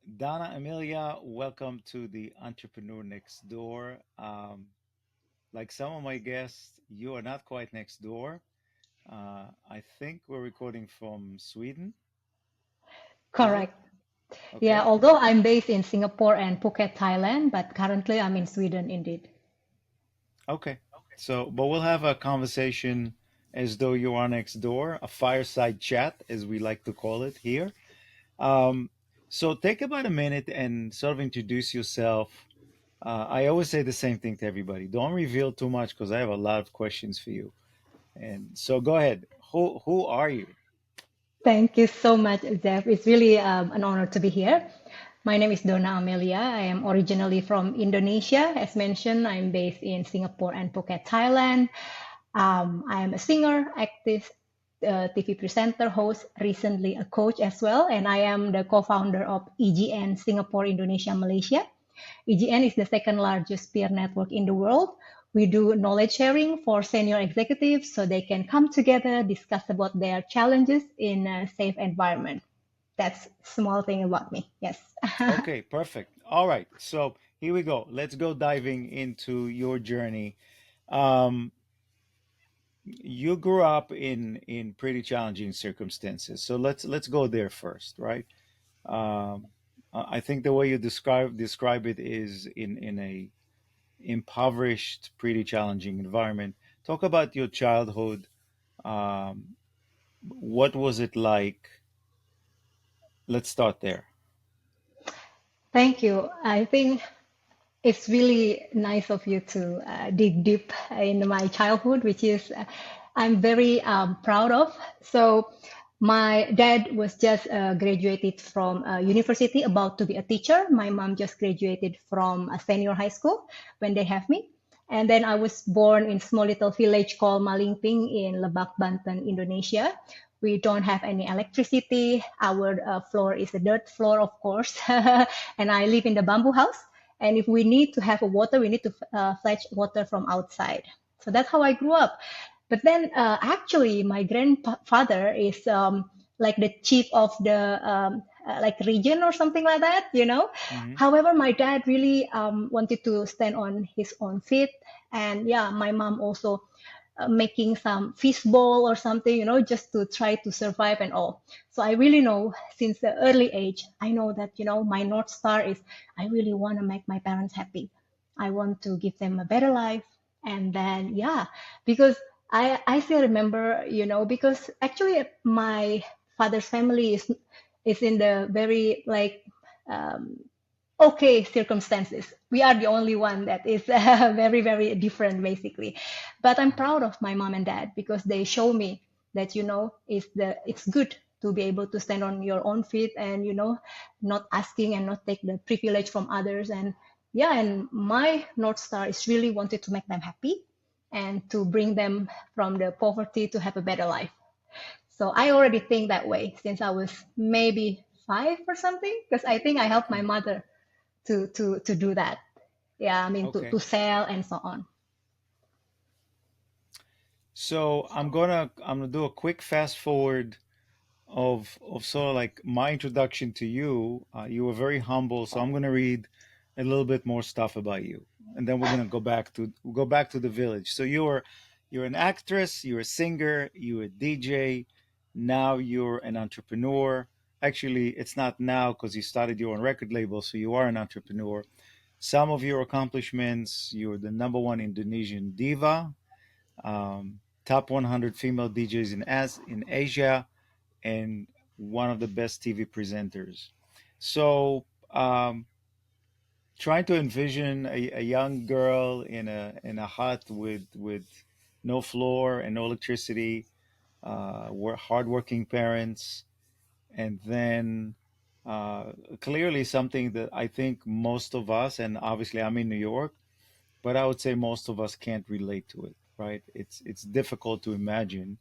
Donna Amelia, welcome to the Entrepreneur Next Door. Like some of my guests, you are not quite next door. I think we're recording from Sweden, is it? Correct. Yeah, Okay. although I'm based in Singapore and Phuket, Thailand, but currently I'm in Sweden indeed. Okay. So, but we'll have a conversation as though you are next door, a fireside chat, as we like to call it here. Um, so, take about a minute and sort of introduce yourself. I always say the same thing to everybody. Don't reveal too much because I have a lot of questions for you. And so go ahead. Who are you? Thank you so much, Zeph. It's really an honor to be here. My name is Dona Amelia. I am originally from Indonesia. As mentioned, I'm based in Singapore and Phuket, Thailand. I am a singer, actress, TV presenter, host, recently a coach as well, and I am the co-founder of EGN Singapore, Indonesia, Malaysia. EGN is the second largest peer network in the world. We do knowledge sharing for senior executives so they can come together, discuss about their challenges in a safe environment. That's small thing about me. Yes. Okay, perfect. All right. So here we go. Let's go diving into your journey. Um, you grew up in pretty challenging circumstances. So let's go there first, right? Um, I think the way you describe it is in a impoverished, pretty challenging environment. Talk about your childhood. Um, what was it like? Let's start there. Thank you. I think it's really nice of you to dig deep in my childhood, which is I'm very proud of. So my dad was just graduated from university, about to be a teacher. My mom just graduated from a senior high school when they have me. And then I was born in small little village called Malingping in Lebak, Banten, Indonesia. We don't have any electricity. Our floor is a dirt floor, of course. And I live in the bamboo house. And if we need to have a water, we need to fetch water from outside. So that's how I grew up. But then actually, my grandfather is like the chief of the like region or something like that, you know. Hmm. However, my dad really wanted to stand on his own feet. And yeah, my mom also making some fish bowl or something, you know, just to try to survive and all. So I really know since the early age, I know that, you know, my North Star is I really want to make my parents happy. I want to give them a better life. And then, yeah, because I still remember, you know, because actually my father's family is in the very like um, okay circumstances. We are the only one that is very, very different, basically. But I'm proud of my mom and dad because they show me that, you know, it's good to be able to stand on your own feet and, you know, not asking and not take the privilege from others. And yeah, and my North Star is really wanted to make them happy and to bring them from the poverty to have a better life. So I already think that way since I was maybe five or something, because I think I helped my mother to do that. Yeah, I mean Okay. to sell and so on. So I'm gonna do a quick fast forward of sort of like my introduction to you. You were very humble, so I'm gonna read a little bit more stuff about you, and then we're gonna go back to the village. So you're an actress, you're a singer, you're a DJ. Now you're an entrepreneur. Actually, it's not now because you started your own record label, so you are an entrepreneur. Some of your accomplishments: you're the number one Indonesian diva, top 100 female DJs in Asia, and one of the best TV presenters. So, trying to envision a young girl in a hut with no floor and no electricity, hardworking parents, and then clearly something that I think most of us, and obviously I'm in New York, but I would say most of us can't relate to it. Right? It's difficult to imagine.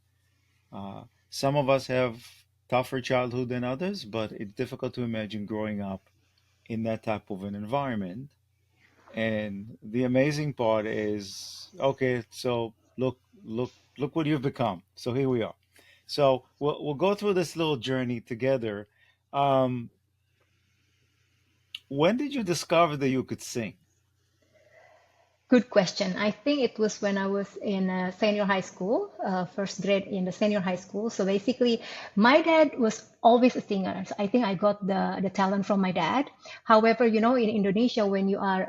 Some of us have tougher childhood than others, but it's difficult to imagine growing up in that type of an environment. And the amazing part is, okay, so look what you've become. So here we are. So we'll go through this little journey together. Um, when did you discover that you could sing? Good question. I think it was when I was in senior high school, first grade in the senior high school. So basically, my dad was always a singer. So I think I got the talent from my dad. However, in Indonesia, when you are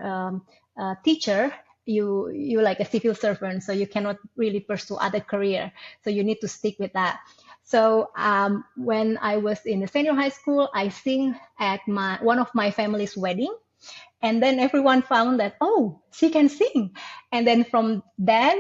a teacher, you like a civil servant, so you cannot really pursue other career. So you need to stick with that. So when I was in the senior high school, I sing at my one of my family's wedding, and then everyone found that, oh, she can sing. And then from then,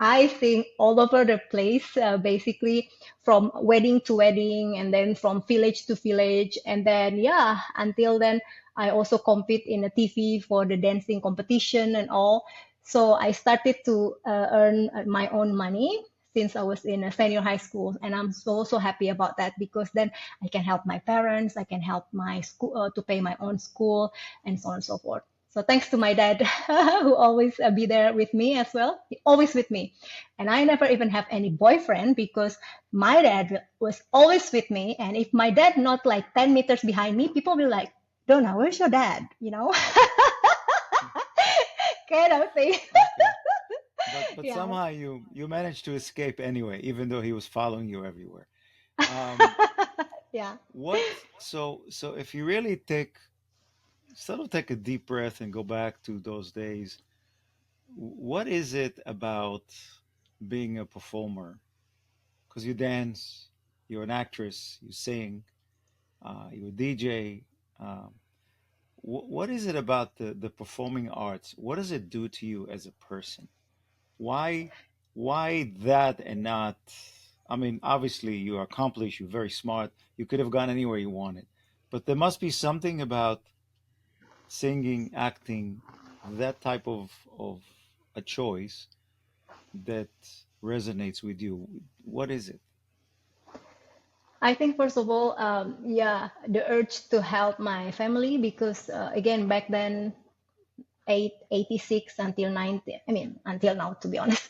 I sing all over the place, basically from wedding to wedding, and then from village to village. And then, yeah, until then, I also compete in the TV for the dancing competition and all. So I started to earn my own money since I was in a senior high school, and I'm so happy about that, because then I can help my parents, I can help my school to pay my own school, and so on and so forth. So thanks to my dad, who always be there with me as well. He always with me, and I never even have any boyfriend because my dad was always with me. And if my dad not like 10 meters behind me, people will like, Dona, where's your dad? Kind of thing. Okay. But Yeah. somehow you managed to escape anyway, even though he was following you everywhere. Um, Yeah. so if you really sort of take a deep breath and go back to those days, what is it about being a performer? Because you dance, you're an actress, you sing, you're a DJ. Um, what is it about the performing arts? What does it do to you as a person? Why why that and not? I mean, obviously you're accomplished, you're very smart, you could have gone anywhere you wanted, but there must be something about singing, acting, that type of a choice that resonates with you. What is it? I think first of all, yeah, the urge to help my family, because again back then 86 until 90, I mean until now, to be honest,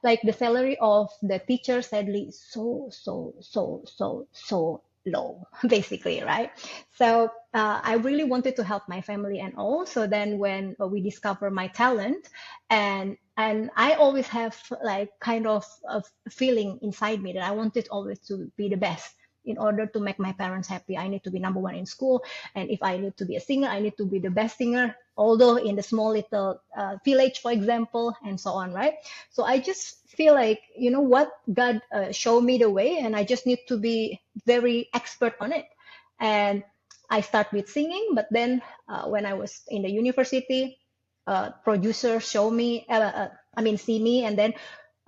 like the salary of the teacher sadly is so low, basically, right? So I really wanted to help my family and all. So then when we discover my talent, and I always have like kind of a feeling inside me that I wanted always to be the best. In order to make my parents happy, I need to be number one in school, and if I need to be a singer, I need to be the best singer, although in the small little village, for example, and so on, right? So I just feel like, you know what, God showed me the way, and I just need to be very expert on it. And I start with singing, but then when I was in the university, producer show me, see me, and then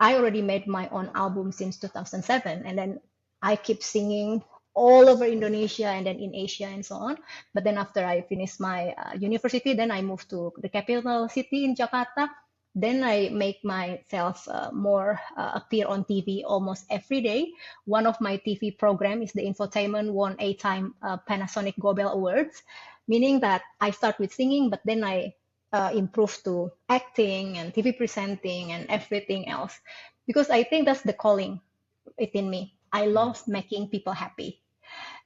I already made my own album since 2007, and then I keep singing all over Indonesia and then in Asia and so on. But then after I finished my university, then I moved to the capital city in Jakarta. Then I make myself more appear on TV almost every day. One of my TV program is the infotainment, won 8 time Panasonic Gobel Awards, meaning that I start with singing, but then I improve to acting and TV presenting and everything else, because I think that's the calling within me. I Mm. love making people happy.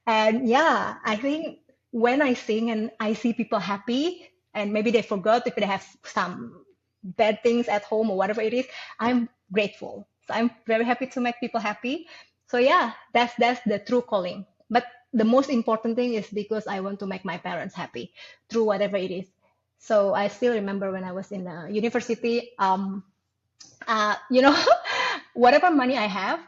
And yeah, I think when I sing and I see people happy, and maybe they forgot if they have some bad things at home or whatever it is, I'm grateful. So I'm very happy to make people happy. So yeah, that's the true calling. But the most important thing is because I want to make my parents happy through whatever it is. So I still remember when I was in university, whatever money I have,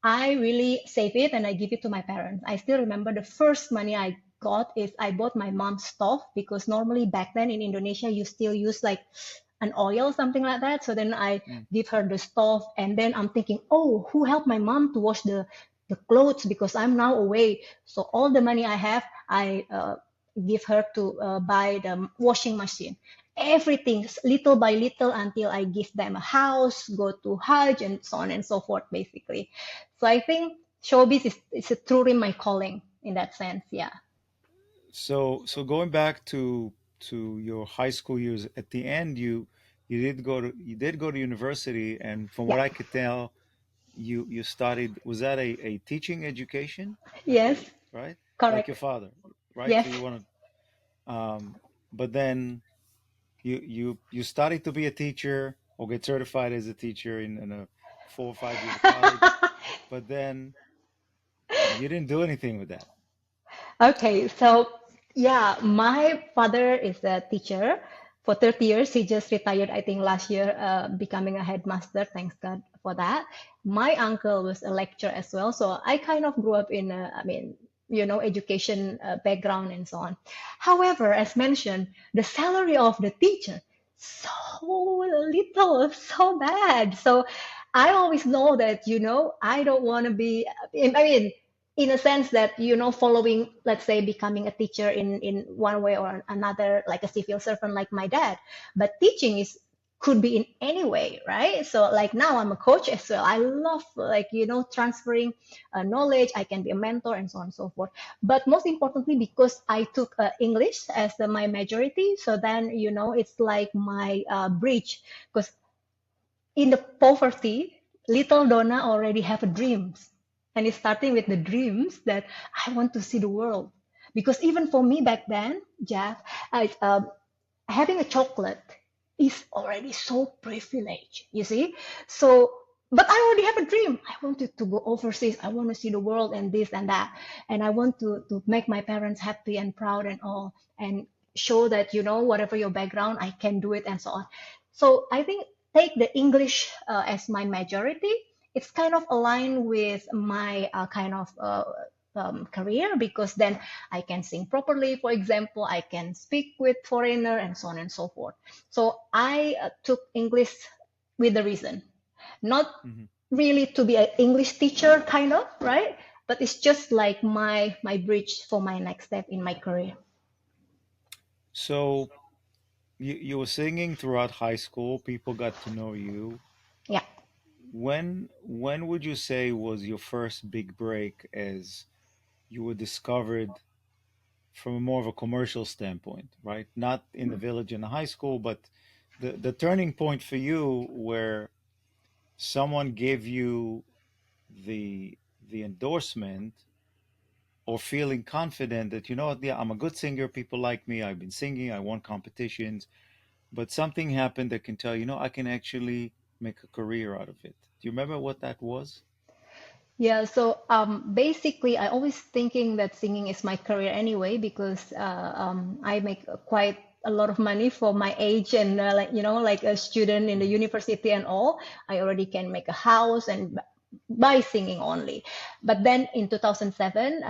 I really save it and I give it to my parents. I still remember the first money I got is I bought my mom's stove, because normally back then in Indonesia you still use like an oil, something like that. So then I Mm. give her the stove, and then I'm thinking, oh, who helped my mom to wash the clothes, because I'm now away. So all the money I have, I give her to buy the washing machine. Everything, little by little, until I give them a house, go to Hajj, and so on and so forth, basically. So I think showbiz is a truly my calling in that sense. Yeah. So going back to your high school years, at the end you did go to university, and from Yeah. what I could tell, you studied, was that a teaching education, Yes. right? Like Correct. your father, right? So Yes. you want to. Um, but then you study to be a teacher or get certified as a teacher in a 4 or 5 year college, but then you didn't do anything with that. Okay, so yeah, my father is a teacher for 30 years. He just retired, I think, last year, becoming a headmaster. Thanks God for that. My uncle was a lecturer as well. So I kind of grew up in, I mean, education background and so on. However, as mentioned, the salary of the teacher, so little, so bad. So I always know that, I don't want to be, I mean, in a sense that following, let's say, becoming a teacher in one way or another, like a civil servant like my dad, but teaching is could be in any way, right? So like now I'm a coach as well. I love, like, transferring knowledge. I can be a mentor and so on and so forth. But most importantly, because I took English as my majority, so then it's like my bridge, because in the poverty, little Dona already have a dreams. And it's starting with the dreams that I want to see the world. Because even for me back then, Jeff, having a chocolate is already so privileged, you see? So, but I already have a dream. I wanted to go overseas. I want to see the world and this and that. And I want to make my parents happy and proud and all, and show that, whatever your background, I can do it and so on. So I think take the English as my majority. It's kind of aligned with my kind of career, because then I can sing properly, for example, I can speak with foreigner and so on and so forth. So I took English with the reason, not Mhm. really to be an English teacher kind of, right? But it's just like my bridge for my next step in my career. So you were singing throughout high school. People got to know you. Yeah. When would you say was your first big break as you were discovered from a more of a commercial standpoint, right? Not in the village and the high school, but the turning point for you where someone gave you the endorsement or feeling confident that you know what, yeah, I'm a good singer, people like me, I've been singing, I won competitions, but something happened that can tell you know I can actually make a career out of it. Do you remember what that was? Yeah, so basically, I always thinking that singing is my career anyway, because I make quite a lot of money for my age, and like like a student in the Mhm. university and all. I already can make a house and by singing only. But then in 2007,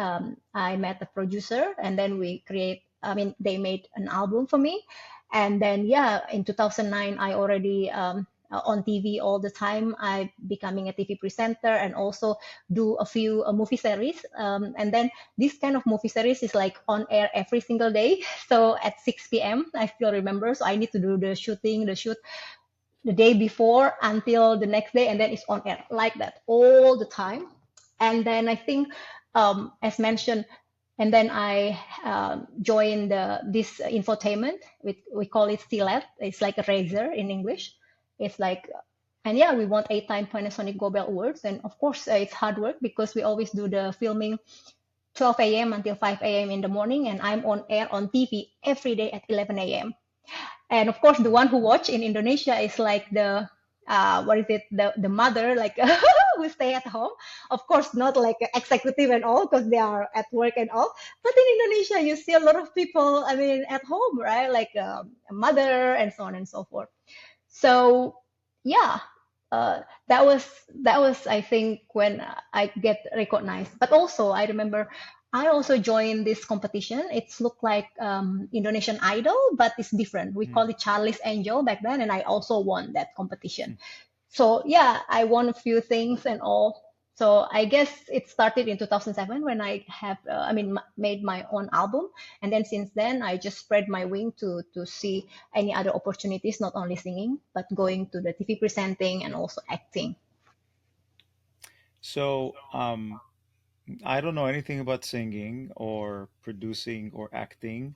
I met a producer, and then we create. I mean, they made an album for me, and then yeah, in 2009, I already on TV all the time. I becoming a TV presenter and also do a few movie series. And then this kind of movie series is like on air every single day. So at 6 p.m., I still remember. So I need to do the shoot the day before until the next day, and then it's on air like that all the time. And then I think, as mentioned, and then I joined this infotainment. We call it CLED. It's like a razor in English. It's like, and yeah, we won 8-time Panasonic Go Bell Awards. And of course, it's hard work because we always do the filming 12 a.m. until 5 a.m. in the morning, and I'm on air on TV every day at 11 a.m. And of course, the one who watch in Indonesia is like the what is it, the mother, like who stay at home. Of course, not like executive and all, because they are at work and all. But in Indonesia, you see a lot of people, I mean, at home, right? Like a mother and so on and so forth. So yeah, that was I think when I get recognized. But also I remember I also joined this competition. It's looked like Indonesian Idol, but it's different. We call Mhm. it Charlie's Angel back then, and I also won that competition. So yeah, I won a few things and all. So I guess it started in 2007 when I have, made my own album, and then since then I just spread my wing to see any other opportunities, not only singing but going to the TV presenting and also acting. So, I don't know anything about singing or producing or acting.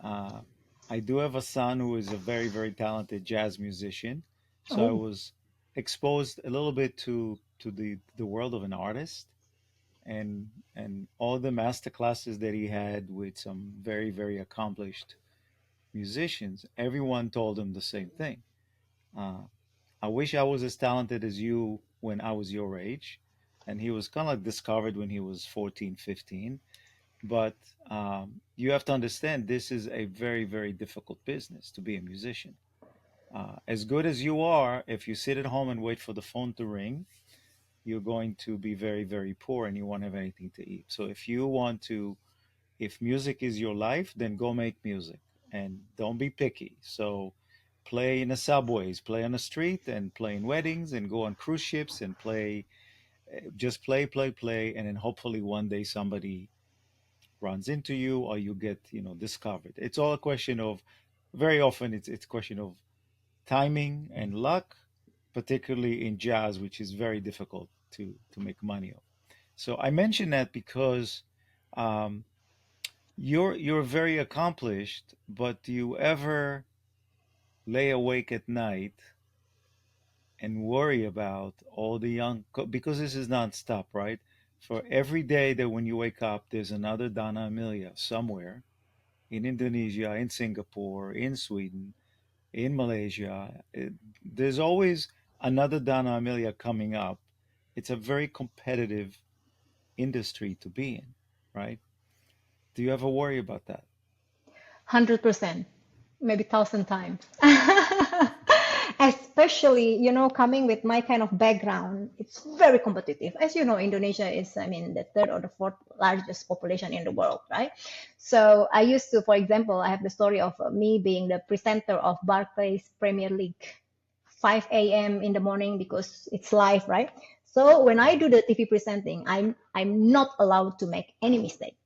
Uh, I do have a son who is a very, very talented jazz musician. So I Oh, was exposed a little bit to the world of an artist. and all the master classes that he had with some very, very accomplished musicians, everyone told him the same thing. Uh, I wish I was as talented as you when I was your age. And he was kind of like discovered when he was 14, 15. But you have to understand this is a very, very difficult business to be a musician. As good as you are, if you sit at home and wait for the phone to ring, you're going to be very, very poor and you won't have anything to eat. So if you want to, if music is your life, then go make music and don't be picky. So play in the subways, play on the street, and play in weddings, and go on cruise ships and play. Just play, play, play, and then hopefully one day somebody runs into you or you get discovered. It's all a question of, very often it's a question of timing and luck, particularly in jazz, which is very difficult to make money of. So I mention that because um, you're very accomplished, but do you ever lay awake at night and worry about all the young, because this is nonstop, right? For every day that when you wake up, there's another Donna Amelia somewhere in Indonesia, in Singapore, in Sweden, in Malaysia. There's always another Donna Amelia coming up. It's a very competitive industry to be in, right? Do you ever worry about that? 100%, maybe 1,000 times. Especially, coming with my kind of background, it's very competitive. As you know, Indonesia is, I mean, the third or the fourth largest population in the world, right? So I used to, for example, I have the story of me being the presenter of Barclays Premier League, 5 a.m. in the morning because it's live, right? So when I Mhm. do the TV presenting, I'm not allowed to make any mistake,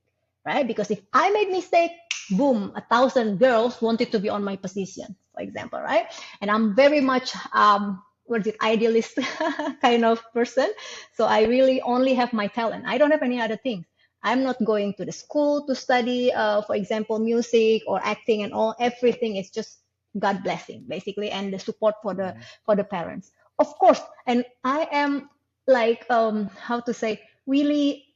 right? Because if I make mistake, boom, 1,000 girls wanted to be on my position, for example, right? And I'm very much what is it, idealist kind of person. So I really only have my talent. I don't have any other things. I'm not going to the school to study, for example, music or acting and all. Everything is just God blessing, basically, and the support Mhm. for the parents, of course. And I am like how to say, really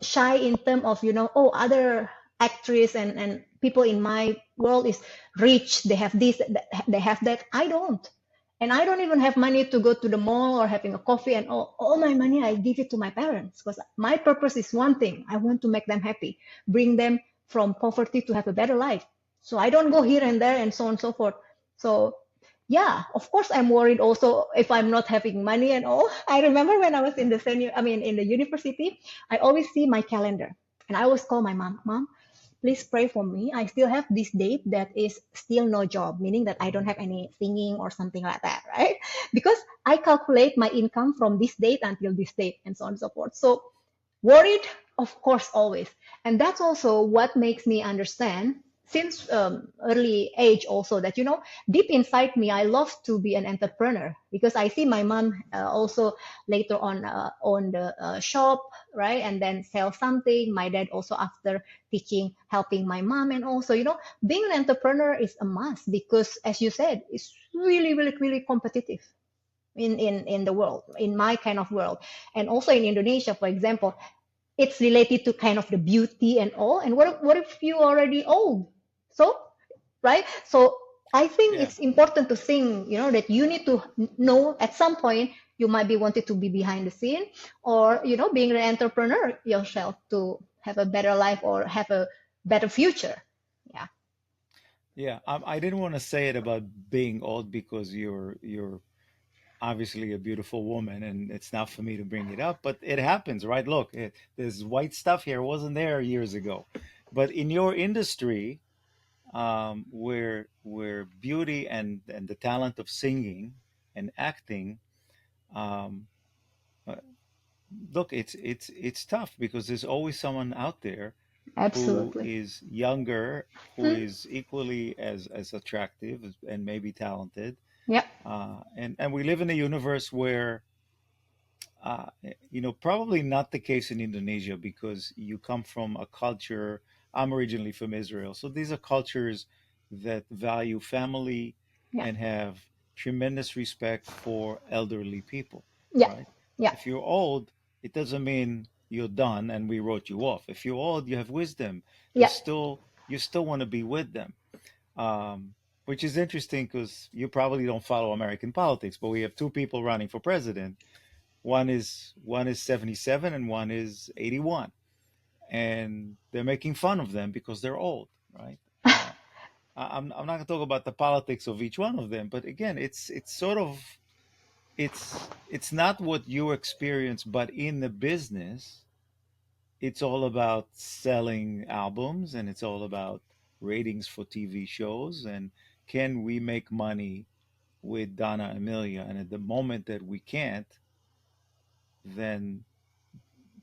shy in terms of oh, other actress and people in my world is rich, they have this, they have that. I don't, and I don't even have money to go to the mall or having a coffee, and all my money I give it to my parents because my purpose is one thing: I want to make them happy, bring them from poverty to have a better life. So I don't go here and there and so on and so forth. So yeah, of course I'm worried also if I'm not having money and all. I remember when I was in the senior, I mean in the university, I always see my calendar and I always call my mom, Mom, please pray for me. I still have this date that is still no job, meaning that I don't have any singing or something like that, right? Because I calculate my income from this date until this date and so on and so forth. So worried, of course, always. And that's also what makes me understand since early age also that deep inside me I love to be an entrepreneur because I see my mom also later on own the shop, right, and then sell something. My dad also after teaching helping my mom, and also being an entrepreneur is a must because as you said it's really really really competitive in the world, in my kind of world. And also in Indonesia, for example, it's related to kind of the beauty and all. And what if you already old? So, right? So I think Yeah. it's important to think, that you need to know at some point you might be wanted to be behind the scene or, being an entrepreneur yourself to have a better life or have a better future. Yeah, Yeah, I didn't want to say it about being old because you're obviously a beautiful woman, and it's not for me to bring it up, but it happens, right? Look, there's white stuff here, wasn't there years ago, but in your industry, where beauty and the talent of singing and acting, um, uh, look, it's tough because there's always someone out there who absolutely. is younger, who Hmm. is equally as attractive and maybe talented. Yeah, And we live in a universe where, uh, probably not the case in Indonesia because you come from a culture. I'm originally from Israel, so these are cultures that value family yeah, and have tremendous respect for elderly people, yeah, right? yeah. If you're old, it doesn't mean you're done and we wrote you off. If you're old, you have wisdom. You Yeah. still you still want to be with them, um, which is interesting because you probably don't follow American politics. But we have two people running for president. One is 77 and one is 81, and they're making fun of them because they're old, right? I'm not going to talk about the politics of each one of them, but again, it's sort of it's not what you experience, but in the business, it's all about selling albums and it's all about ratings for TV shows and can we make money with Donna Amelia? And at the moment that we can't, then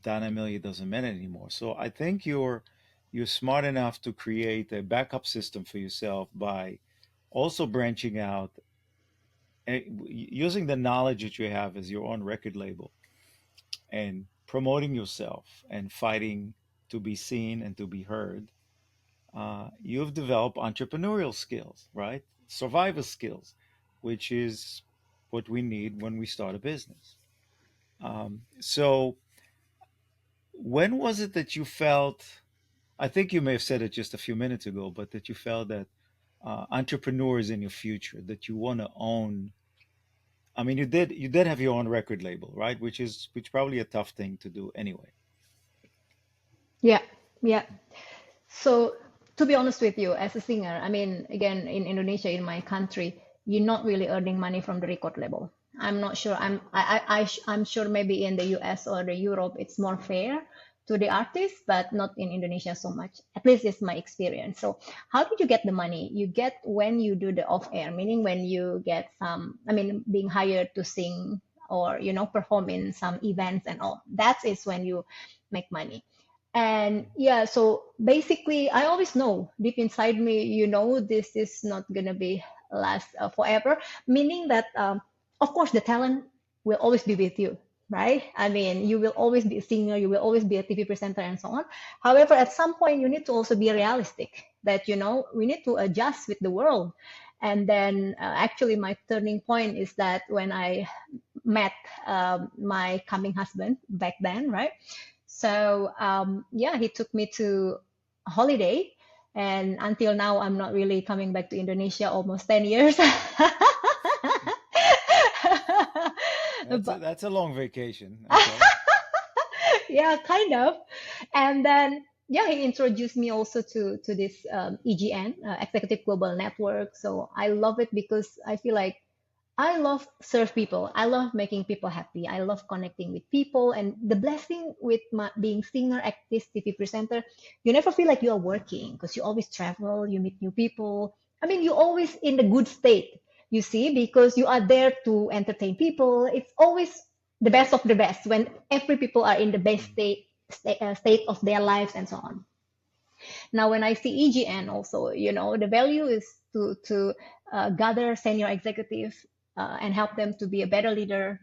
Donna Amelia doesn't matter anymore. So I think you're smart enough to create a backup system for yourself by also branching out, using the knowledge that you have as your own record label and promoting yourself and fighting to be seen and to be heard. You've developed entrepreneurial skills, right? Survival skills, which is what we need when we start a business. So, when was it that you felt? I think you may have said it just a few minutes ago, but that you felt that entrepreneur is in your future, that you want to own. I mean, you did have your own record label, right? Which probably a tough thing to do anyway. Yeah. Yeah. So, to be honest with you, as a singer, I mean, again, in Indonesia, in my country, you're not really earning money from the record label. I'm not sure. I'm sure maybe in the US or the Europe, it's more fair to the artist, but not in Indonesia so much. At least it's my experience. So, how did you get the money? You get when you do the off air, meaning when you get some, I mean, being hired to sing or, perform in some events and all. That is when you make money. And yeah, so basically, I always know deep inside me, this is not gonna be last forever. Meaning that, of course, the talent will always be with you, right? I mean, you will always be a singer, you will always be a TV presenter, and so on. However, at some point, you need to also be realistic that we need to adjust with the world. And then, actually, my turning point is that when I met my coming husband back then, right? So yeah, he took me to a holiday, and until now, I'm not really coming back to Indonesia almost 10 years. That's a But that's a long vacation. Okay. yeah, kind of. And then yeah, he introduced me also to this EGN, Executive Global Network. So I love it because I feel like I love serve people. I love making people happy. I love connecting with people. And the blessing with being singer, actress, TV presenter, you never feel like you are working because you always travel, you meet new people. I mean, you always in the good state, you see, because you are there to entertain people. It's always the best of the best when every people are in the best Mhm. state of their lives and so on. Now, when I see EGN also, the value is to gather senior executive and help them to be a better leader.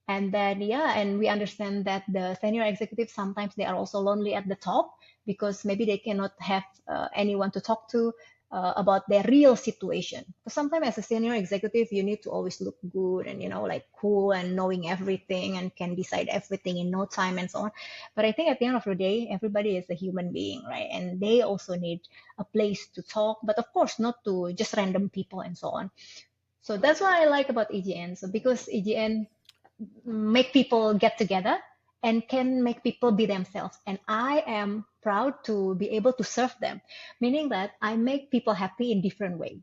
And then, yeah, and we understand that the senior executives sometimes they are also lonely at the top because maybe they cannot have anyone to talk to about their real situation. Because sometimes as a senior executive, you need to always look good and, like cool and knowing everything and can decide everything in no time and so on. But I think at the end of the day, everybody is a human being, right? And they also need a place to talk, but of course, not to just random people and so on. So that's what I like about EGN. So because EGN make people get together and can make people be themselves. And I am proud to be able to serve them, meaning that I make people happy in different way.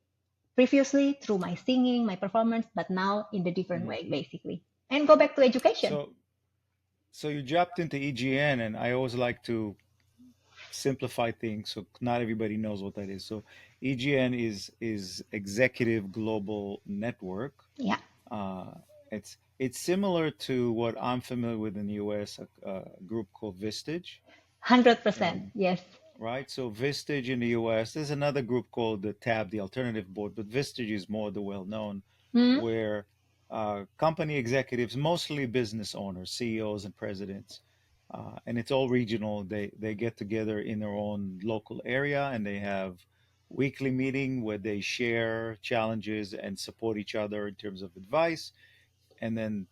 Previously through my singing, my performance, but now in the different Mhm. way, basically. And go back to education. So so you dropped into EGN, and I always like to simplify things so not everybody knows what that is. So EGN is Executive Global Network. Yeah, It's similar to what I'm familiar with in the US, a group called Vistage, 100%. and Yes. right. So Vistage in the US. There's another group called the TAB, the Alternative Board, but Vistage is more the well known, Mm, where company executives, mostly business owners, CEOs, and presidents, and it's all regional. They get together in their own local area, and they have weekly meeting where they share challenges and support each other in terms of advice. And then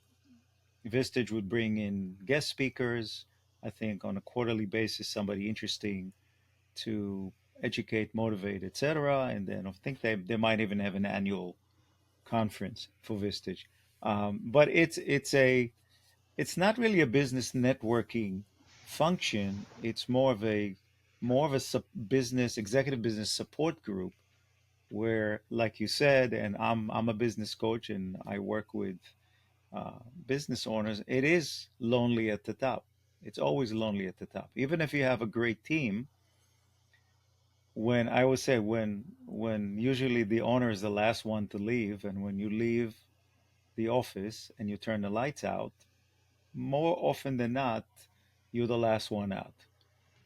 Vistage would bring in guest speakers, I think on a quarterly basis, somebody interesting to educate, motivate, etc. And then I think they might even have an annual conference for Vistage. But it's not really a business networking function. It's more of a business executive business support group where, like you said, and I'm a business coach and I work with business owners. It is lonely at the top. It's always lonely at the top. Even if you have a great team, when I would say when usually the owner is the last one to leave, and when you leave the office and you turn the lights out, more often than not, you're the last one out.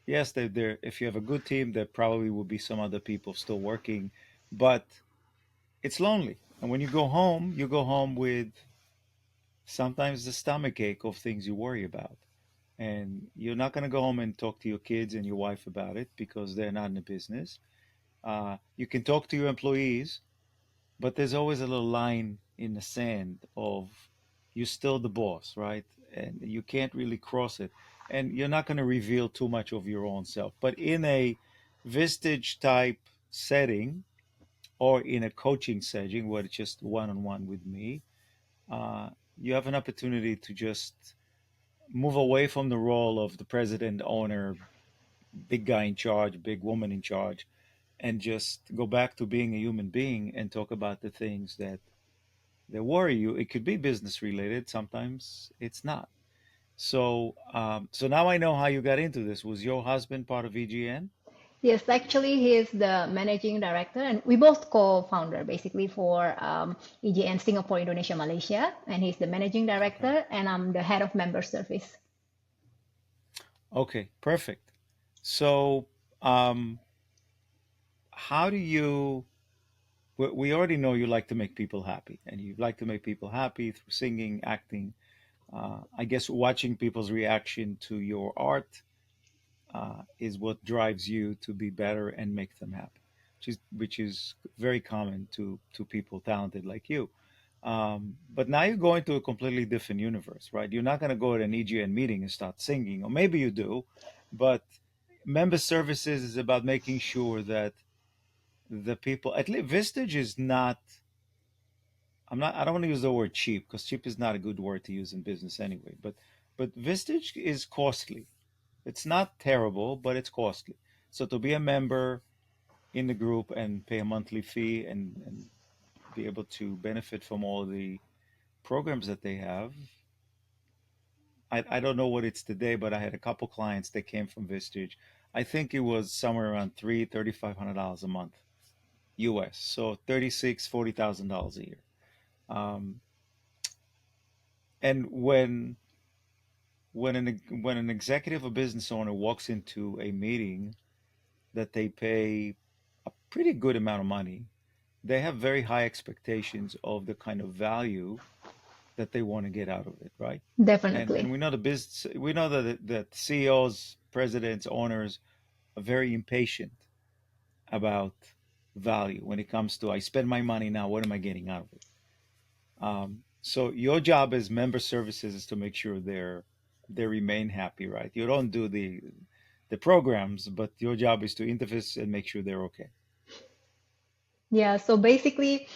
Yes, if you have a good team, there probably will be some other people still working, but it's lonely. And when you go home with sometimes the stomach ache of things you worry about. And you're not going to go home and talk to your kids and your wife about it because they're not in the business. You can talk to your employees, but there's always a little line in the sand of you're still the boss, right? And you can't really cross it. And you're not going to reveal too much of your own self. But in a Vistage type setting or in a coaching setting where it's just one on one with me, uh, you have an opportunity to just move away from the role of the president, owner, big guy in charge, big woman in charge, and just go back to being a human being and talk about the things that worry you. It could be business related. Sometimes it's not. So now I know how you got into this. Was your husband part of EGN? Yes, actually, he is the managing director, and we both co-founder basically for EGN Singapore, Indonesia, Malaysia, and he's the managing Okay. director, and I'm the head of member service. Okay. Perfect. So, um, how do you? We already know you like to make people happy, and you like to make people happy through singing, acting. I guess watching people's reaction to your art is what drives you to be better and make them happy, which is very common to people talented like you. But now you're going to a completely different universe, right? You're not going to go at an EGN meeting and start singing, or maybe you do, but member services is about making sure that the people, at least Vistage is not. I don't want to use the word cheap because cheap is not a good word to use in business anyway. But Vistage is costly. It's not terrible, but it's costly. So to be a member in the group and pay a monthly fee and be able to benefit from all the programs that they have, I don't know what it's today, but I had a couple clients that came from Vistage. I think it was somewhere around $3,500 a month US. So 36, $40,000 a year. Um, and when an executive or business owner walks into a meeting that they pay a pretty good amount of money, they have very high expectations of the kind of value that they want to get out of it, right? And Definitely. we know we know that CEOs, presidents, owners are very impatient about value when it comes to I spend my money now, what am I getting out of it? So your job as member services is to make sure they remain happy, right? You don't do the programs, but your job is to interface and make sure they're okay. Yeah, so basically,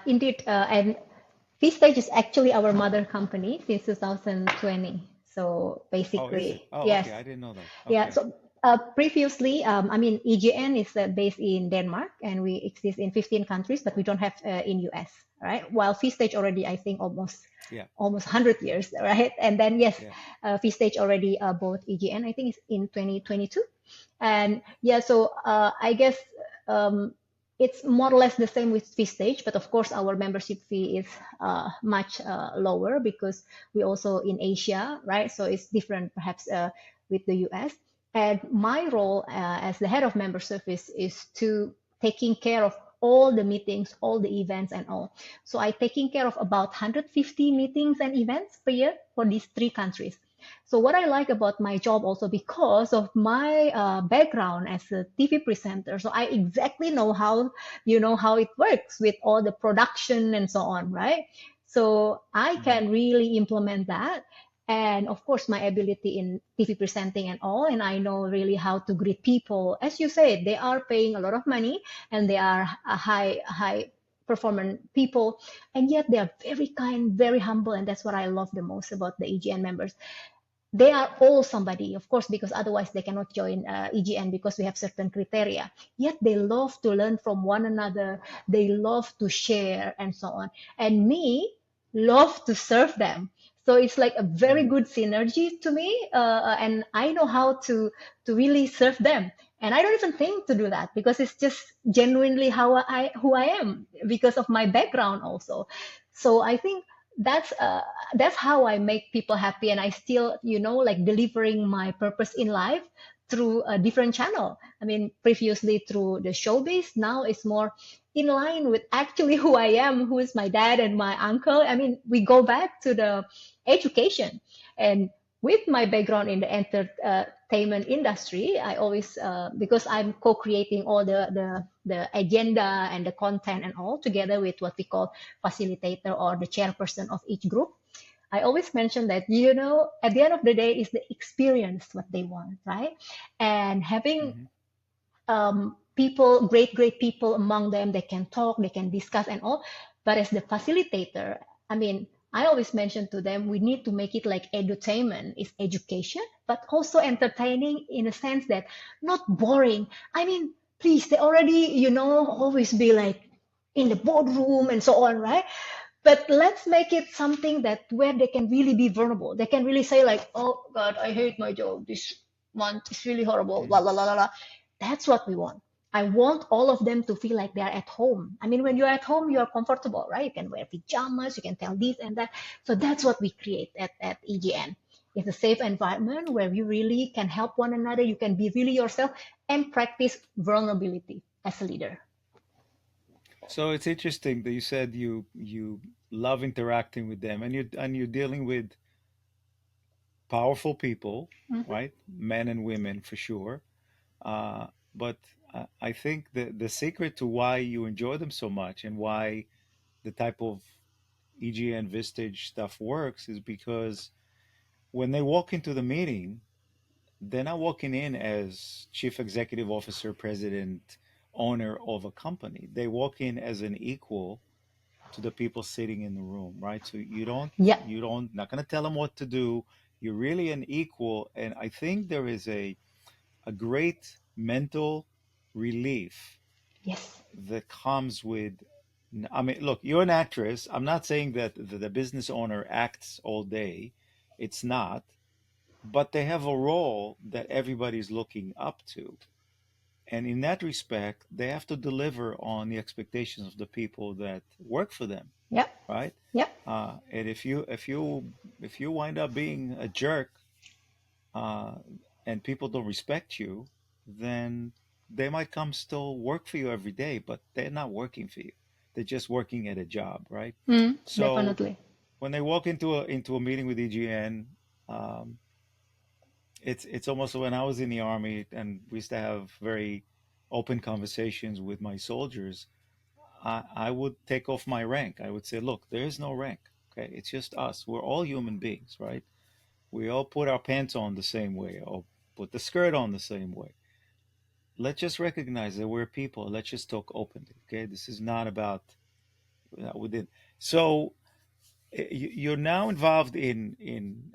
indeed, and V-Stage is actually our mother company since 2020. So Oh, is it? basically, Oh, yes. okay. I didn't know that. Yeah, Okay. so previously, I mean, EGN is based in Denmark and we exist in 15 countries, but we don't have in US, right? While V-Stage already, I think, Yeah. almost 100 years, right? And then, yes, Yeah. V-Stage already bought EGN, I think it's in 2022. And yeah, so I guess um, it's more or less the same with fee stage, but of course our membership fee is much lower because we also in Asia, right? So it's different perhaps with the US. And my role as the head of member service is to taking care of all the meetings, all the events and all. So I taking care of about 150 meetings and events per year for these three countries. So what I like about my job also because of my background as a TV presenter, so I exactly know how how it works with all the production and so on, right? So I Mhm. can really implement that. And of course, my ability in TV presenting and all, and I know really how to greet people. As you said, they are paying a lot of money and they are a high performance people, and yet they are very kind, very humble, and that's what I love the most about the EGN members. They are all somebody, of course, because otherwise they cannot join EGN because we have certain criteria. Yet they love to learn from one another. They love to share and so on. And me love to serve them. So it's like a very Mhm. good synergy to me, and I know how to really serve them. And I don't even think to do that because it's just genuinely how I who I am because of my background also. So I think that's how I make people happy, and I still, like delivering my purpose in life through a different channel. I mean, previously through the showbiz, now it's more in line with actually who I am, who is my dad and my uncle. I mean, we go back to the education, and with my background in the entertainment industry, I always because I'm co-creating all the agenda and the content and all together with what we call facilitator or the chairperson of each group. I always mention that, at the end of the day, is the experience what they want, right? And having Mhm. people, great people among them, they can talk, they can discuss and all. But as the facilitator, I mean, I always mention to them, we need to make it like edutainment, is education, but also entertaining in a sense that not boring. I mean, please, they already, always be like in the boardroom and so on, right? But let's make it something that where they can really be vulnerable. They can really say like, "Oh God, I hate my job. This month is really horrible." La Mhm. la la la la. That's what we want. I want all of them to feel like they are at home. I mean, when you're at home, you are comfortable, right? You can wear pajamas, you can tell this and that. So that's what we create at EGN. It's a safe environment where you really can help one another. You can be really yourself and practice vulnerability as a leader. So it's interesting that you said you love interacting with them, and you're dealing with powerful people, Mhm. right? Men and women for sure. But I think the secret to why you enjoy them so much and why the type of EGN Vistage stuff works is because when they walk into the meeting, they're not walking in as chief executive officer, president, owner of a company. They walk in as an equal to the people sitting in the room, right? So Yeah. you don't not going to tell them what to do. You're really an equal, and I think there is a great mental relief Yes. that comes with. I mean, look, you're an actress. I'm not saying that the business owner acts all day. It's not, but they have a role that everybody's looking up to. And in that respect, they have to deliver on the expectations of the people that work for them, Yeah. right? Yeah. And if you wind up being a jerk, uh, and people don't respect you, then they might come still work for you every day, but they're not working for you. They're just working at a job, right? So Definitely. when they walk into a meeting with EGN, um, it's almost when I was in the army and we used to have very open conversations with my soldiers. I would take off my rank. I would say, look, there is no rank. Okay, it's just us. We're all human beings, right? We all put our pants on the same way, or put the skirt on the same way. Let's just recognize that we're people. Let's just talk openly. Okay, this is not about within. So you're now involved in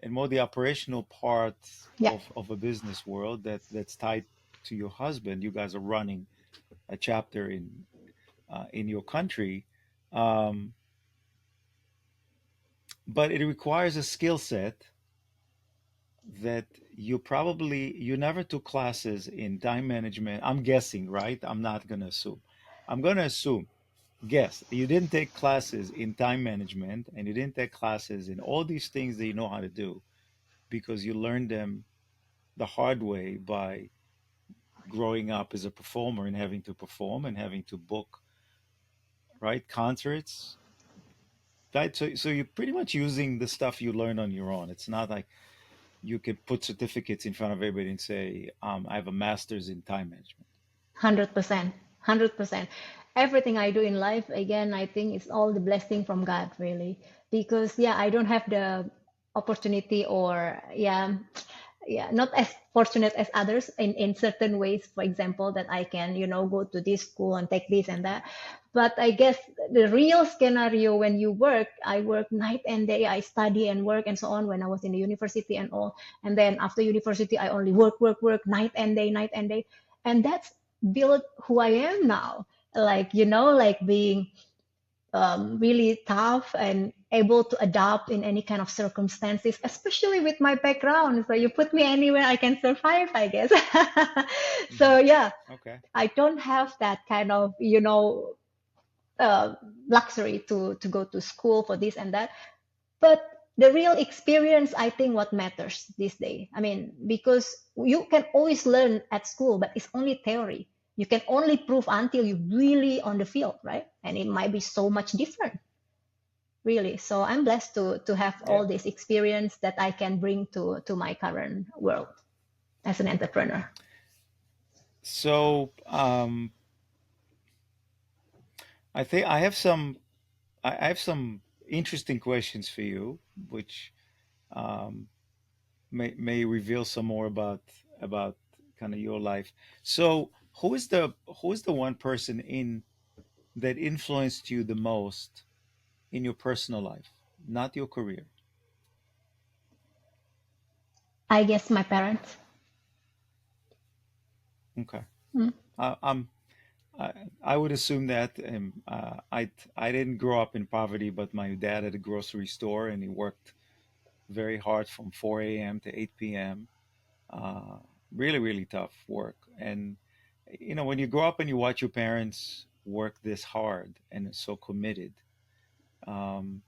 more the operational part Yeah. of a business world that's tied to your husband. You guys are running a chapter in your country, um, but it requires a skill set that you never took classes in time management. I'm guessing, right? I'm not going to assume. I'm going to assume, guess, you didn't take classes in time management and you didn't take classes in all these things that you know how to do because you learned them the hard way by growing up as a performer and having to perform and having to book, right, concerts. Right? So you're pretty much using the stuff you learned on your own. It's not like you could put certificates in front of everybody and say, I have a master's in time management. 100%. 100%. Everything I do in life, again, I think it's all the blessing from God, really. Because, yeah, I don't have the opportunity or, yeah, not as fortunate as others in certain ways, for example, that I can, go to this school and take this and that. But I guess the real scenario when you work, I work night and day, I study and work and so on when I was in the university and all. And then after university, I only work, work, work, night and day, night and day. And that's built who I am now. Like, like being really tough and able to adapt in any kind of circumstances, especially with my background. So you put me anywhere, I can survive, I guess. Hmm. So yeah, Okay. I don't have that kind of, uh, luxury to go to school for this and that. But the real experience, I think, what matters this day. I mean, because you can always learn at school, but it's only theory. You can only prove until you really on the field, right? And it might be so much different, really. So I'm blessed to have Yeah. all this experience that I can bring to my current world as an entrepreneur. So I think I have some interesting questions for you, which um, may reveal some more about kind of your life. So who is the one person in that influenced you the most in your personal life, not your career? I guess my parents. Okay. Mm, I'm I would assume that I didn't grow up in poverty, but my dad had a grocery store and he worked very hard from 4 a.m. to 8 p.m. Uh, really, really tough work. And you know, when you grow up and you watch your parents work this hard and so committed, um,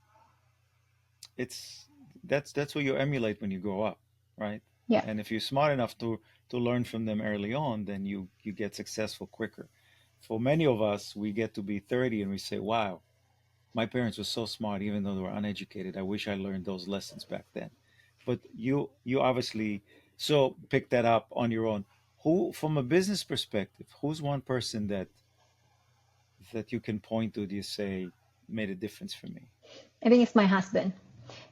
it's that's what you emulate when you grow up, right? yeah. And if you're smart enough to learn from them early on, then you get successful quicker. For many of us, we get to be 30 and we say, "Wow, my parents were so smart, even though they were uneducated. I wish I learned those lessons back then." But you obviously so pick that up on your own. Who, from a business perspective, who's one person that you can point to? Do you say made a difference for me? I think it's my husband.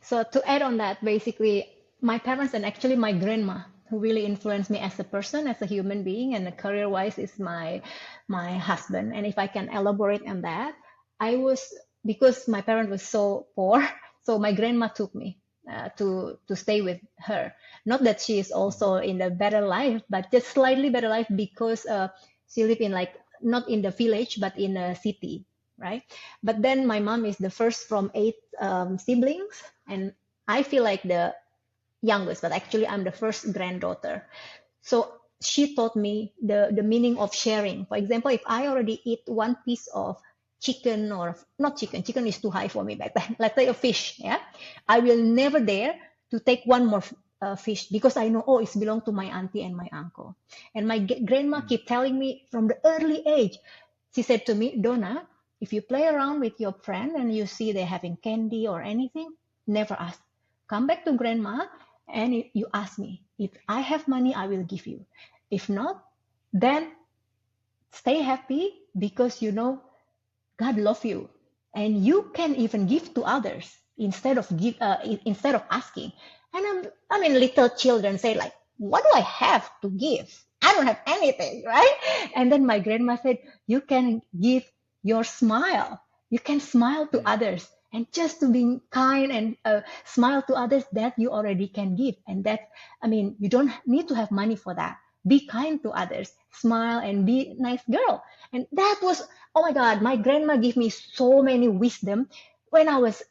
So to add on that, basically, my parents and actually my grandma, who really influenced me as a person, as a human being, and career-wise, is my husband. And if I can elaborate on that, I was because my parent was so poor, so my grandma took me to stay with her. Not that she is Mhm. also in a better life, but just slightly better life because she lived in like not in the village but in a city, right? But then my mom is the first from eight siblings, and I feel like the youngest, but actually I'm the first granddaughter. So she taught me the meaning of sharing. For example, if I already eat one piece of chicken or not chicken, chicken is too high for me back then. Let's say a fish, yeah, I will never dare to take one more fish because I know, oh, it's belong to my auntie and my uncle. And my grandma Mm. keep telling me from the early age. She said to me, Dona, if you play around with your friend and you see they're having candy or anything, never ask. Come back to grandma and you ask me. If I have money, I will give you. If not, then stay happy because you know God love you, and you can even give to others instead of asking. And I mean, little children say like, "What do I have to give? I don't have anything, right?" And then my grandma said, "You can give your smile. You can smile to Mm. others." And just to be kind and smile to others, that you already can give. And that, I mean, you don't need to have money for that. Be kind to others, smile, and be a nice girl. And that was, oh my God, my grandma gave me so many wisdom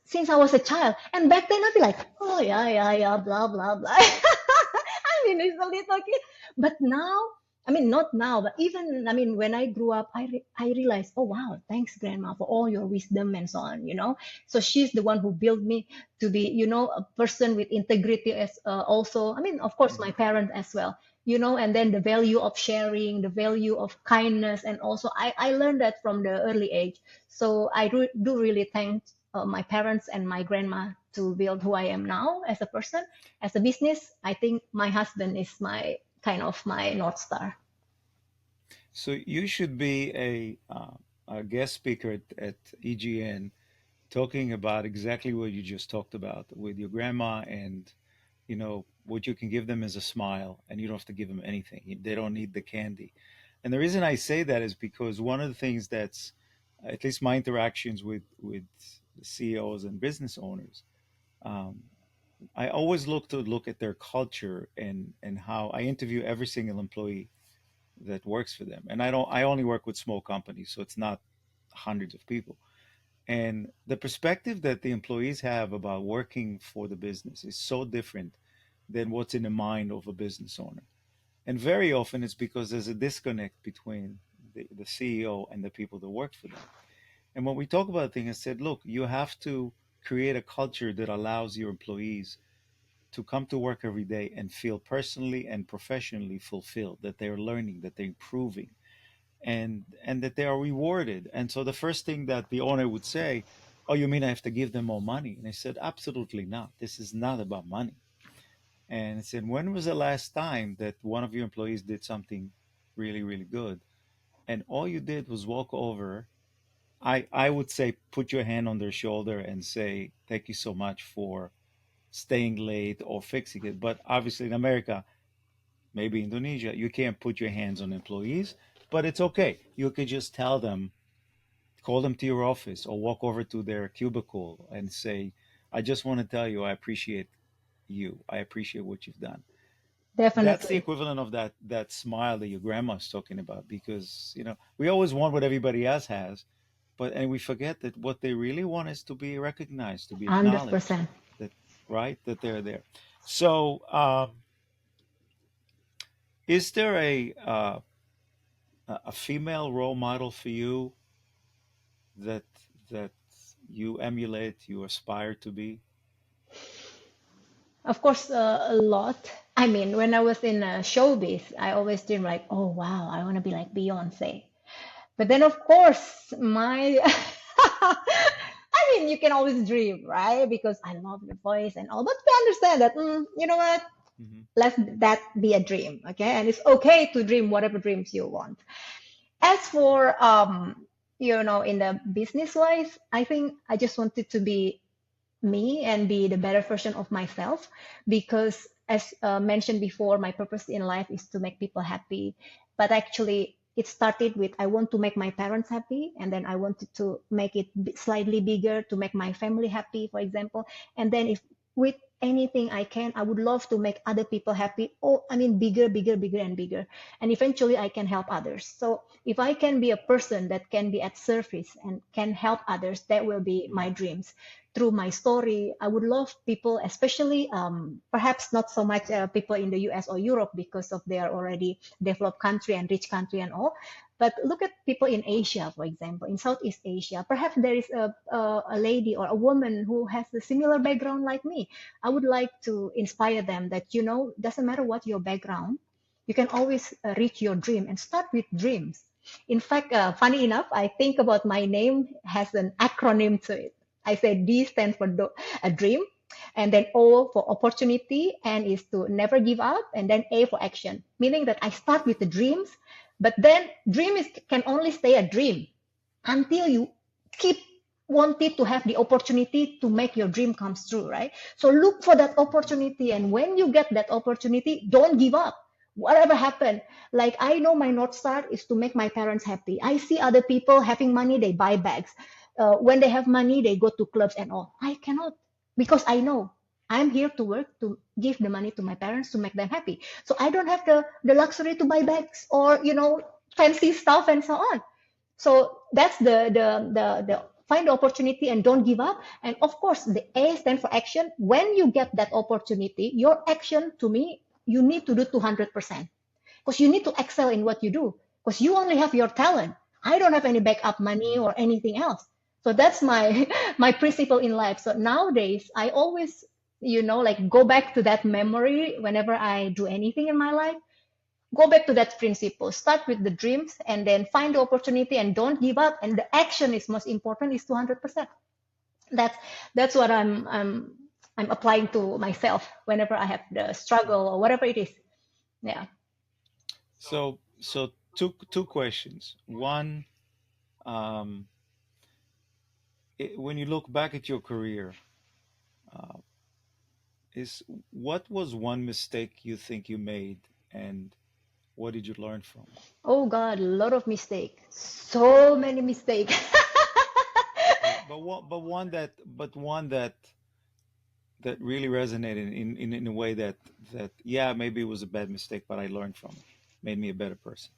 since I was a child. And back then I'd be like, oh yeah, yeah, yeah, blah, blah, blah. I mean, it's a little kid. But now, I mean, not now, but even, I mean, when I grew up, I realized, oh wow, thanks grandma for all your wisdom and so on, you know. So she's the one who built me to be, a person with integrity as also, I mean, of course, my Mhm. parents as well, and then the value of sharing, the value of kindness. And also I learned that from the early age. So I do really thank my parents and my grandma to build who I am now as a person. As a business, I think my husband is my kind of my North Star. So you should be a guest speaker at EGN talking about exactly what you just talked about with your grandma, and what you can give them is a smile, and you don't have to give them anything. They don't need the candy. And the reason I say that is because one of the things that's, at least my interactions with the CEOs and business owners, um, I always look at their culture, and how I interview every single employee that works for them. And I only work with small companies, so it's not hundreds of people. And the perspective that the employees have about working for the business is so different than what's in the mind of a business owner. And very often it's because there's a disconnect between the CEO and the people that work for them. And when we talk about things, I said, look, you have to create a culture that allows your employees to come to work every day and feel personally and professionally fulfilled, that they're learning, that they're improving, and that they are rewarded. And so the first thing that the owner would say, "Oh, you mean I have to give them more money?" And I said, "Absolutely not. This is not about money." And I said, "When was the last time that one of your employees did something really, really good, and all you did was walk over?" I would say put your hand on their shoulder and say, "Thank you so much for staying late or fixing it." But obviously in America, maybe Indonesia, you can't put your hands on employees, but it's okay. You could just tell them, call them to your office or walk over to their cubicle and say, "I just want to tell you I appreciate you. I appreciate what you've done." That's the Definitely. equivalent of that smile that your grandma's talking about, because we always want what everybody else has, and we forget that what they really want is to be recognized, to be acknowledged, 100%. that right, that they're there. So, is there a female role model for you that that you emulate, you aspire to be? Of course, a lot. I mean, when I was in showbiz, I always dream like, oh wow, I want to be like Beyonce. But then, of course, my I mean, you can always dream, right? Because I love your voice and all. But we understand that, you know what? Hmm. Let that be a dream, okay? And it's okay to dream whatever dreams you want. As for in the business wise, I think I just wanted to be me and be the better version of myself, because as mentioned before, my purpose in life is to make people happy. But actually it started with I want to make my parents happy, and then I wanted to make it slightly bigger to make my family happy, for example. And then if with anything I can, I would love to make other people happy. Oh, I mean, bigger, bigger, bigger, and bigger. And eventually I can help others. So if I can be a person that can be at service and can help others, that will be my Hmm. dreams. Through my story, I would love people, especially perhaps not so much people in the US or Europe because of their already developed country and rich country and all. But look at people in Asia, for example, in Southeast Asia. Perhaps there is a lady or a woman who has a similar background like me. I would like to inspire them that, doesn't matter what your background, you can always reach your dream and start with dreams. In fact, funny enough, I think about my name has an acronym to it. I said D stands for a dream, and then O for opportunity, and is to never give up, and then A for action, meaning that I start with the dreams, but then dream can only stay a dream until you keep wanted to have the opportunity to make your dream comes true, right? So look for that Hmm. opportunity, and when you get that opportunity, don't give up. Whatever happened, like I know my north star is to make my parents happy. I see other people having money, they buy bags. When they have money, they go to clubs and all. I cannot, because I know I'm here to work to give the money to my parents to make them happy. So I don't have the luxury to buy bags or fancy stuff and so on. So that's the find the opportunity and don't give up. And of course, the A stands for action. When you get that opportunity, your action, to me, you need to do 200%, because you need to excel in what you do, because you only have your talent. I don't have any backup money Hmm. or anything else. So that's my my principle in life. So nowadays I always like go back to that memory whenever I do anything in my life. Go back to that principle. Start with the dreams and then find the opportunity and don't give up. And the action is most important, is 200%. That's that's what I'm applying to myself whenever I have the struggle or whatever it is. Yeah. So two questions. One, um, when you look back at your career, uh, is what was one mistake you think you made, and what did you learn from it? Oh God, a lot of mistake. So many mistake. But one that really resonated in a way that yeah, maybe it was a bad mistake, but I learned from it, made me a better person.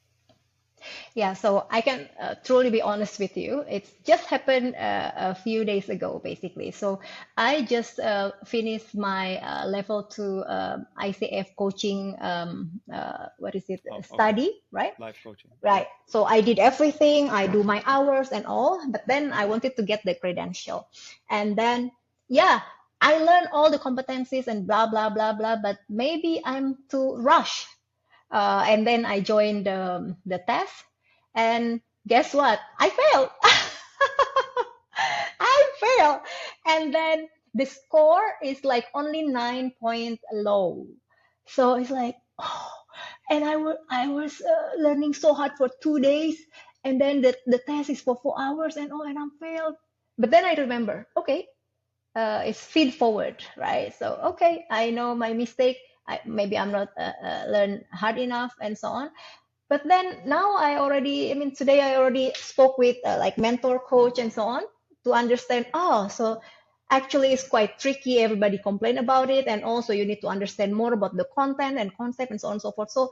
Yeah, so I can truly be honest with you. It's just happened a few days ago, basically. So I just finished my level two ICF coaching, what is it, Oh, okay. study, right? Life coaching. Right. Yep. So I did everything, I do my hours and all, but then I wanted to get the credential. And then, yeah, I learned all the competencies and blah, blah, blah, blah, but maybe I'm too rush. And then I joined the test, and guess what? I failed. I failed. And then the score is like only 9 point low. So it's like, oh, and I was learning so hard for 2 days, and then the test is for 4 hours and all, and I failed. But then I remember, okay, it's feed forward, right? So okay, I know my mistake. Maybe I'm not learn hard enough and so on. But then now I mean, today I already spoke with like mentor coach and so on to understand. Oh, so actually it's quite tricky. Everybody complain about it, and also you need to understand more about the content and concept and so on and so forth. So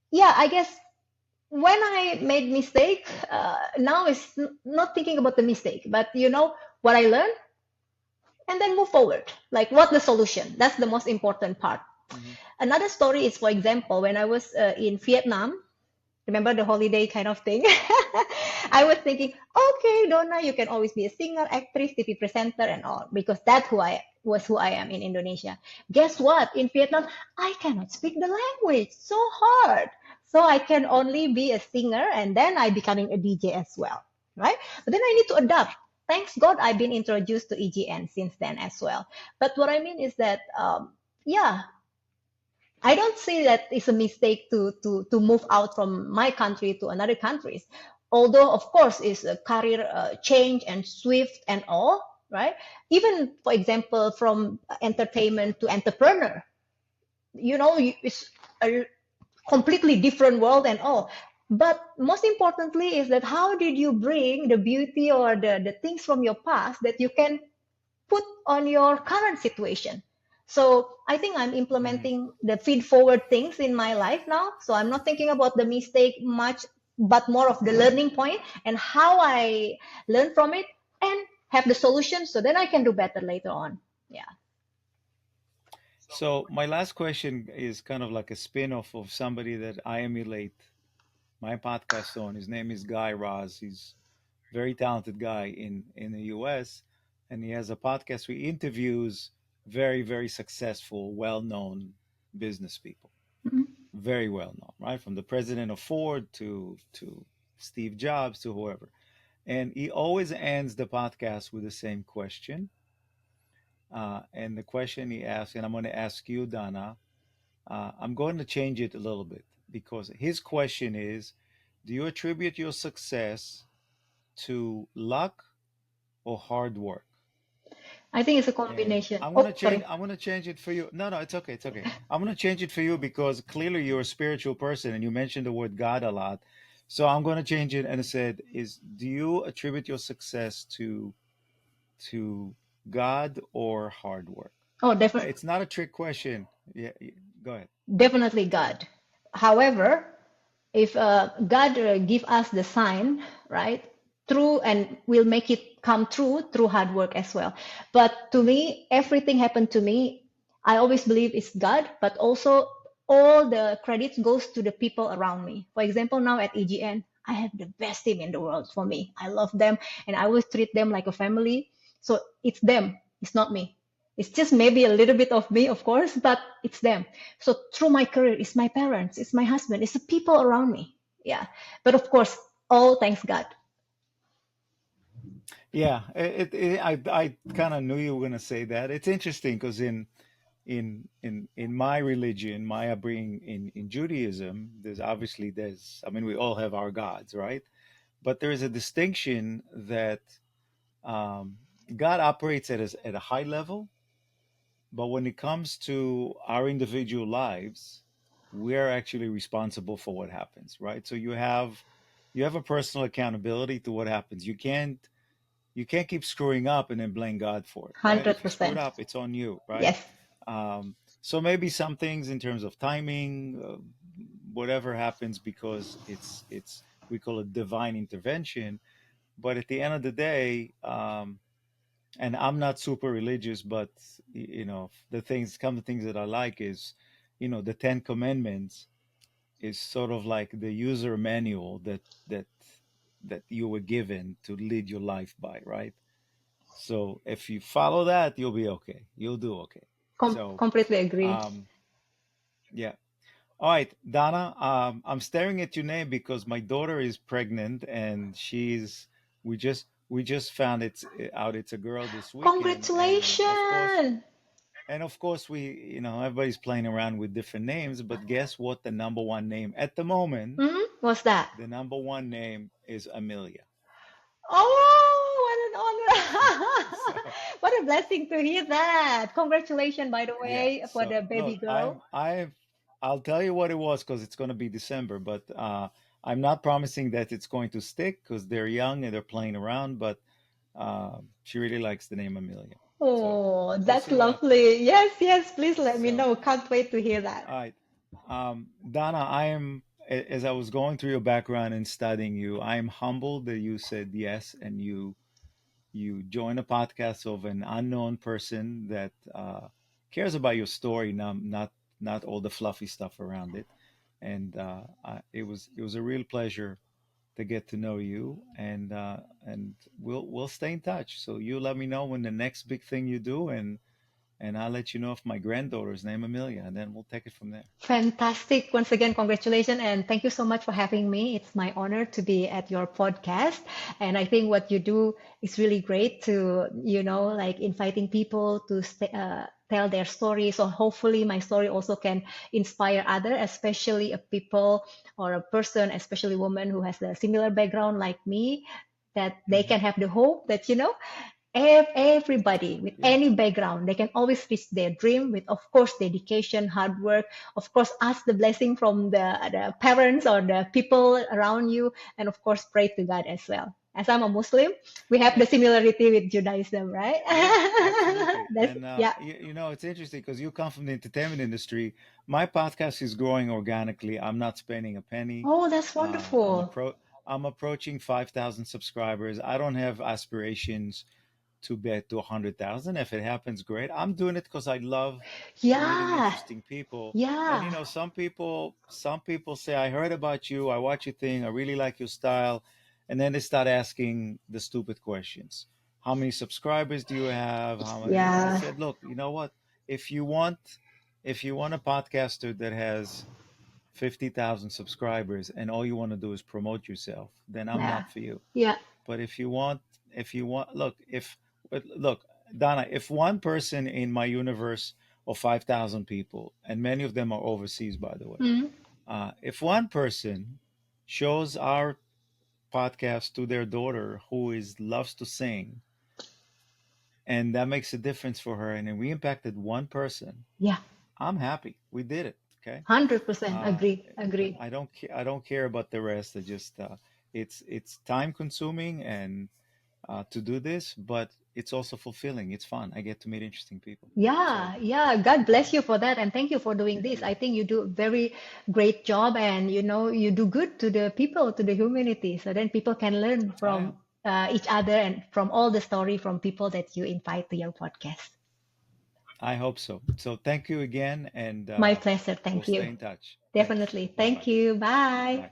yeah, I guess when I made mistake, now it's not thinking about the mistake, but what I learned and then move forward. Like, what the solution? That's the most important part. Hmm. Another story is, for example, when I was in Vietnam, remember the holiday kind of thing? I Yeah. was thinking, okay, Dona, you can always be a singer, actress, TV presenter, and all, because that's who I am in Indonesia. Guess what? In Vietnam, I cannot speak the language. So hard. So I can only be a singer, and then I becoming a DJ as well, right? But then I need to adapt. Thanks God, I've been introduced to EGN since then as well. But what I mean is that, yeah, I don't say that it's a mistake to move out from my country to another countries. Although, of course, it's a career change and swift and all, right? Even, for example, from entertainment to entrepreneur, it's a completely different world and all. But most importantly is that how did you bring the beauty or the things from your past that you can put on your current situation. So I think I'm Hmm. implementing the feed forward things in my life now. So I'm not thinking about the mistake much, but more of the learning point and how I learn from it and have the solution so then I can do better later on. Yeah. So my last question is kind of like a spin-off of somebody that I emulate my podcast on. His name is Guy Raz. He's a very talented guy in the US, and he has a podcast where he interviews very successful, well-known business people. Mhm. Very well known, right? From the president of Ford to Steve Jobs to whoever. And he always ends the podcast with the same question. And the question he asks, and I'm going to ask you, Donna, I'm going to change it a little bit because his question is, do you attribute your success to luck or hard work? I think it's a And combination. Oh, sorry. I'm gonna change it for you. No, no, it's okay, it's okay. I'm gonna change it for you because clearly you're a spiritual person and you mentioned the word God a lot. So I'm gonna change it and I said, is do you attribute your success to God or hard work? Oh, definitely. It's not a trick question. Yeah, go ahead. Definitely God. However, if God give us the sign, right, true, and will make it come true through hard work as well. But to me, everything happened to me. I always believe it's God, but also all the credits goes to the people around me. For example, now at EGN, I have the best team in the world for me. I love them, and I always treat them like a family. So it's them, it's not me. It's just maybe a little bit of me, of course, but it's them. So through my career, it's my parents, it's my husband, it's the people around me. Yeah. But of course, all thanks God. Yeah, I kind of knew you were gonna say that. It's interesting because in in my religion, my upbringing in Judaism, there's I mean we all have our gods, right? But there is a distinction that um, God operates at a high level, but when it comes to our individual lives, we're actually responsible for what happens, right? So you have a personal accountability to what happens. You can't keep screwing up and then blame God for it, right? If you screwed 100%. up, it's on you, right? Yes. So maybe some things in terms of timing, whatever happens because it's we call it divine intervention. But at the end of the day, and I'm not super religious, but the things that I like is, the Ten Commandments is sort of like the user manual that that you were given to lead your life by, right? So if you follow that, you'll be okay. You'll do okay. So, Completely agree. um, yeah. All right, Donna. I'm staring at your name because my daughter is pregnant, and we just found out it's a girl this weekend, Congratulations! and of course everybody's playing around with different names, but guess what? The number one name at the moment, What's that? the number one name is Amelia. Oh, what an honor! So What a blessing to hear that. Congratulations, by the yeah. way, for So the baby look, girl. I'll tell you what it was because it's going to be December, but I'm not promising that it's going to stick because they're young and they're playing around. But she really likes the name Amelia, so Oh, we'll that's see what happens. lovely. Yes, yes, please let me So, know. Can't wait to hear that. all right, Donna, as I was going through your background and studying you, I am humbled that you said yes and you join a podcast of an unknown person that cares about your story, not all the fluffy stuff around it. And it was a real pleasure to get to know you, and we'll stay in touch. So you let me know when the next big thing you do, and I'll let you know if my granddaughter's name Amelia, and then we'll take it from there. Fantastic. Once again, congratulations and thank you so much for having me. It's my honor to be at your podcast. And I think what you do is really great to, like inviting people to tell their story. So hopefully my story also can inspire others, especially a people or a person, especially woman who has a similar background like me, that they Hmm. can have the hope that, everybody with Yeah. any background, they can always reach their dream with, of course, dedication, hard work, of course, ask the blessing from the parents or the people around you, and of course, pray to God as well. As I'm a Muslim, we have the Yeah. similarity with Judaism, right? Yeah, absolutely. That's, And yeah. it's interesting because you come from the entertainment industry. My podcast is growing organically. I'm not spending a penny. Oh, that's Uh, I'm wonderful. appro I'm approaching 5,000 subscribers. I don't have aspirations to get to 100,000. If it happens, great. I'm doing it because I love meeting Yeah, interesting people. And yeah, some people say, I heard about you, I watch your thing, I really like your style. And then they start asking the stupid questions. How many subscribers do you have? How many? I yeah, said, look, you know what? If you want, if you want a podcaster that has 50,000 subscribers and all you want to do is promote yourself, then I'm yeah, not for you. yeah. But if you want, look, Donna, if one person in my universe of 5,000 people, and many of them are overseas, by the way, Mm, if one person shows our podcast to their daughter who is loves to sing, and that makes a difference for her, and then we impacted one person, yeah, I'm happy. We did it. Okay. 100% Uh, agree, agree. I don't care about the rest. It's time consuming and to do this, but it's also fulfilling. It's fun. I get to meet interesting people. So, Yeah, yeah. God uh, bless you for that, and thank you for doing this. yeah, I think you do a very great job, and you do good to the people, to the humanity, so then people can learn I from each other and from all the story from people that you invite to your podcast. I hope so. So thank you again, and My pleasure. we'll Thank stay you. in touch. Thanks. Definitely. Bye Thank bye. you. Bye. Bye.